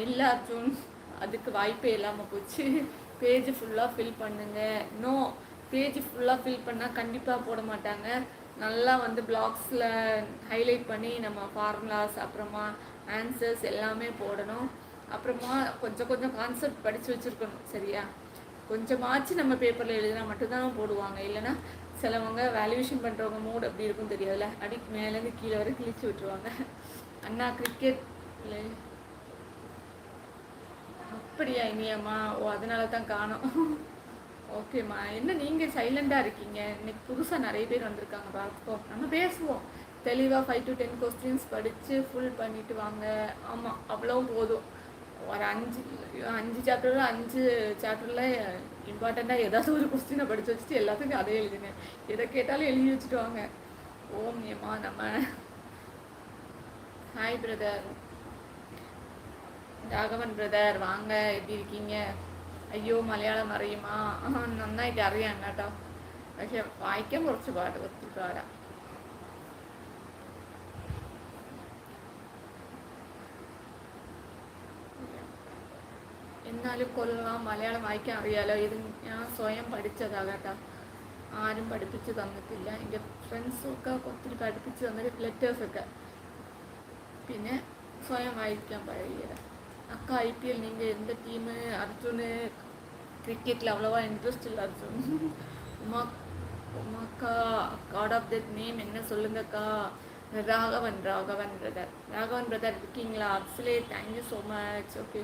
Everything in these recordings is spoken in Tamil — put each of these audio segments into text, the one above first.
இல்லை அர்ஜுன், அதுக்கு வாய்ப்பே இல்லாமல் போச்சு. பேஜ் ஃபுல்லாக ஃபில் பண்ணுங்க. நோ, பேஜ் ஃபுல்லாக ஃபில் பண்ணால் கண்டிப்பாக போட மாட்டாங்க. நல்லா வந்து பிளாக்ஸில் ஹைலைட் பண்ணி நம்ம ஃபார்முலாஸ் அப்புறமா ஆன்சர்ஸ் எல்லாமே போடணும். அப்புறமா கொஞ்சம் கொஞ்சம் கான்செப்ட் படித்து வச்சுருக்கணும். சரியா? கொஞ்சமாச்சு நம்ம பேப்பரில் எழுதினா மட்டும்தான் போடுவாங்க. இல்லைன்னா சிலவங்க வேல்யூவேஷன் பண்ணுறவங்க மூட் அப்படி இருக்கும் தெரியாதுல்ல, அடிக்கு மேலேருந்து கீழே வரை கிழிச்சு விட்டுருவாங்க. அண்ணா கிரிக்கெட் அப்படியா இனியாம்மா? ஓ, அதனால தான் காணோம். ஓகேம்மா. என்ன நீங்கள் சைலண்டாக இருக்கீங்க? இன்னைக்கு புதுசாக நிறைய பேர் வந்திருக்காங்க. பார்ப்போம், நம்ம பேசுவோம் தெளிவாக. 5 to 10 கொஸ்டின்ஸ் படித்து ஃபுல் பண்ணிவிட்டு வாங்க. ஆமாம், அவ்வளவும் போதும். ஒரு அஞ்சு சாப்டரில் 5 சாப்டரில் இம்பார்ட்டண்ட்டாக ஏதாவது ஒரு கொஸ்டினை படித்து வச்சுட்டு எல்லாத்துக்கும் அதே எழுதுங்க. எதை கேட்டாலும் எழுதி வச்சுட்டு வாங்க. ஓம் ஏம்மா நம்ம. ஹாய் பிரதர், ராகவன் பிரதர் வாங்க, எப்படி இருக்கீங்க? അയ്യോ മലയാളം അറിയുമാ? നന്നായിട്ട് അറിയാം കേട്ടോ, പക്ഷെ വായിക്കാൻ കുറച്ച് ഒത്തിരി പാടാ. എന്നാലും കൊള്ളാം, മലയാളം വായിക്കാൻ അറിയാലോ. ഇത് ഞാൻ സ്വയം പഠിച്ചതാണ് കേട്ടോ, ആരും പഠിപ്പിച്ച് തന്നിട്ടില്ല. എൻ്റെ ഫ്രണ്ട്സൊക്കെ ഒത്തിരി പഠിപ്പിച്ച് തന്നിട്ട് ലെറ്റേഴ്സൊക്കെ, പിന്നെ സ്വയം വായിക്കാൻ പഴകിയത്. அக்கா ஐபிஎல் நீங்கள் எந்த டீமு? அர்ஜுன் கிரிக்கெட்டில் அவ்வளோவா இன்ட்ரெஸ்ட் இல்லை அர்ஜுன். உமாக்கா, காட் ஆஃப் தட் நேம் என்ன சொல்லுங்கக்கா? ராகவன் பிரதர் இருக்கீங்களா? அப்சலே, தேங்க்யூ ஸோ மச். ஓகே,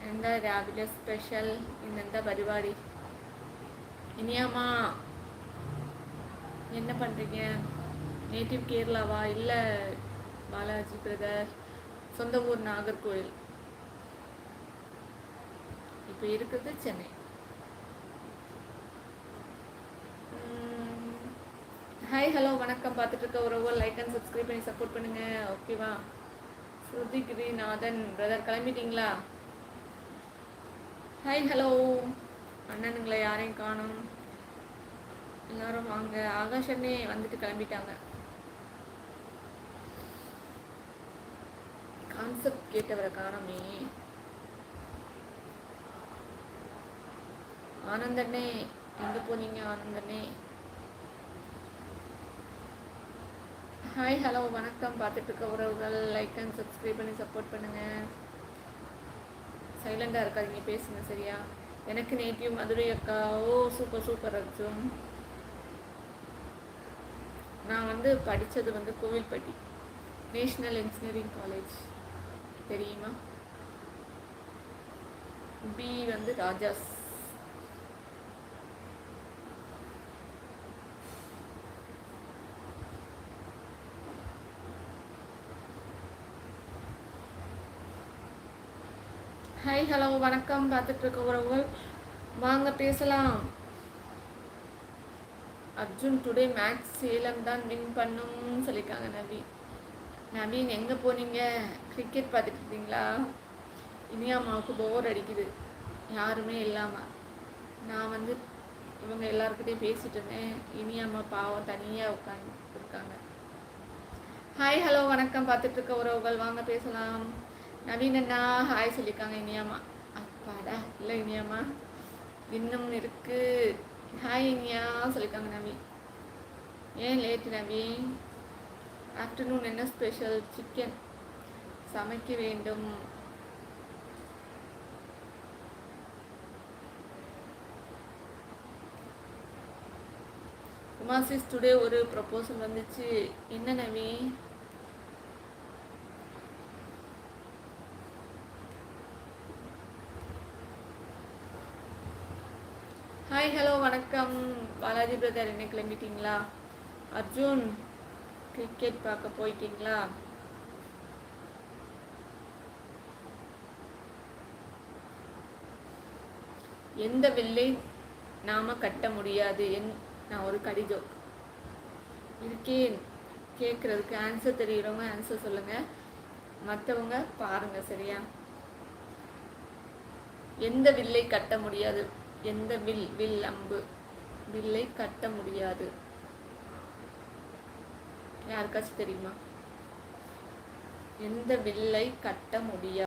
എന്താ രാവിലെ സ്പെഷ്യൽ? ഇന്നെന്താ പരിപാടി? ഇനിയാമ്മാ என்ன பண்ணுறீங்க? நேட்டிவ் கேரளாவா? இல்லை பாலாஜி பிரதர், சொந்த ஊர் நாகர்கோவில், இப்போ இருக்கிறது சென்னை. ஹாய் ஹலோ வணக்கம். பார்த்துட்டு இருக்க உறவுகள் லைக் அண்ட் சப்ஸ்கிரைப் பண்ணி சப்போர்ட் பண்ணுங்க. ஓகேவா? ஸ்ருதிகிரிநாதன் பிரதர் கிளம்பிட்டீங்களா? ஹாய் ஹலோ அண்ணனுங்களை யாரையும் காணும். எல்லாரும் வாங்க. ஆகாஷ் அண்ணே வந்துட்டு கிளம்பிட்டாங்க. கான்செப்ட் கேட்டவரை காணமே. ஆனந்தண்ணே எங்கே போனீங்க? ஆனந்தண்ணே ஹாய் ஹலோ வணக்கம். பார்த்துட்டு இருக்க உறவுகள் லைக் அண்ட் சப்ஸ்கிரைப் பண்ணி சப்போர்ட் பண்ணுங்க. சைலண்டாக இருக்காதீங்க, பேசுங்க. சரியா? எனக்கு நேட்டிவ் மதுரை அக்கா. ஓ சூப்பர் சூப்பர் அர்ஜுன். நான் வந்து படித்தது வந்து கோவில்பட்டி நேஷ்னல் இன்ஜினியரிங் காலேஜ், தெரியுமா? பி வந்து ராஜாஸ். ஹாய் ஹலோ வணக்கம். பார்த்துட்டு இருக்க உறவுகள் வாங்க பேசலாம். அர்ஜுன் டுடே மேட்ச் சேலம் தான் வின் பண்ணும் சொல்லியிருக்காங்க. நவீன் எங்கே போனீங்க? கிரிக்கெட் பார்த்துட்டு இருக்கீங்களா? இனியாமாவுக்கு போர் அடிக்குது, யாருமே இல்லாமல். நான் வந்து இவங்க எல்லாருக்கிட்டையும் பேசிட்டு இருந்தேன். இனியாமா பாவம் தனியாக உட்காந்து இருக்காங்க. ஹாய் ஹலோ வணக்கம். பார்த்துட்டு இருக்க உறவுகள் வாங்க பேசலாம். நவீன் அண்ணா ஹாய் சொல்லியிருக்காங்க. இனியாமா அப்பாடா, இல்லை இனியாமா இன்னும் இருக்கு. ஹாய் இனியா சொல்லியிருக்காங்க. நவீன் ஏன் லேட்டு நவீன்? ஆஃப்டர்நூன் என்ன ஸ்பெஷல்? சிக்கன் சமைக்க வேண்டும். உமாசிஸ் டுடே ஒரு ப்ரப்போசல் வந்துச்சு. என்ன நவி? ஹாய் ஹலோ வணக்கம். பாலாஜி பிரதர் என்ன கிளம்பிட்டீங்களா? அர்ஜுன் கிரிக்கெட் பார்க்க போயிட்டீங்களா? எந்த வில்லை நாம கட்ட முடியாது? நான் ஒரு கடிதம் இருக்கேன் கேட்குறதுக்கு. ஆன்சர் தெரியுறவங்க ஆன்சர் சொல்லுங்க, மற்றவங்க பாருங்க. சரியா? எந்த வில்லை கட்ட முடியாது? எந்த வில் அம்பு வில்லை கட்ட முடியாது? யாருக்காச்சும் தெரியுமா? எந்த வில்லை கட்ட முடியாது?